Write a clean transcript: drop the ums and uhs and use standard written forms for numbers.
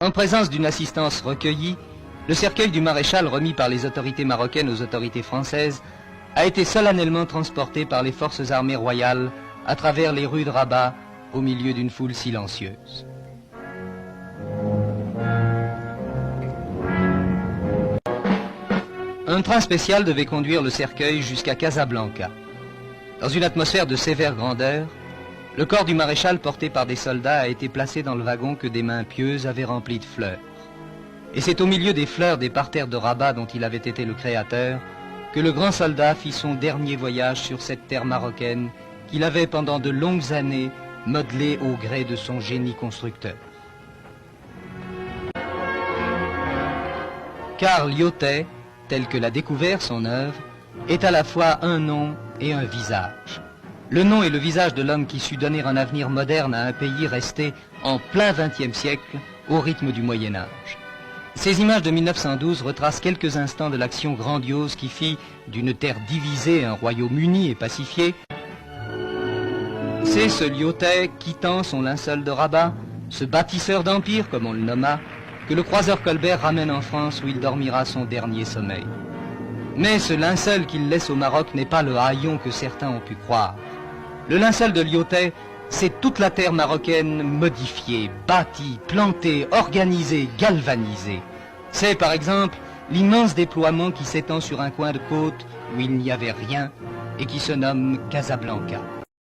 En présence d'une assistance recueillie, le cercueil du maréchal remis par les autorités marocaines aux autorités françaises a été solennellement transporté par les forces armées royales à travers les rues de Rabat au milieu d'une foule silencieuse. Un train spécial devait conduire le cercueil jusqu'à Casablanca. Dans une atmosphère de sévère grandeur, le corps du maréchal porté par des soldats a été placé dans le wagon que des mains pieuses avaient rempli de fleurs. Et c'est au milieu des fleurs des parterres de Rabat dont il avait été le créateur que le grand soldat fit son dernier voyage sur cette terre marocaine qu'il avait pendant de longues années modelée au gré de son génie constructeur. Karl Lyotet, tel que l'a découvert son œuvre, est à la fois un nom et un visage. Le nom et le visage de l'homme qui sut donner un avenir moderne à un pays resté en plein XXe siècle au rythme du Moyen-Âge. Ces images de 1912 retracent quelques instants de l'action grandiose qui fit d'une terre divisée un royaume uni et pacifié. C'est ce Lyotet quittant son linceul de Rabat, ce bâtisseur d'empire comme on le nomma, que le croiseur Colbert ramène en France où il dormira son dernier sommeil. Mais ce linceul qu'il laisse au Maroc n'est pas le haillon que certains ont pu croire. Le linceul de Lyotet, c'est toute la terre marocaine modifiée, bâtie, plantée, organisée, galvanisée. C'est par exemple l'immense déploiement qui s'étend sur un coin de côte où il n'y avait rien et qui se nomme Casablanca.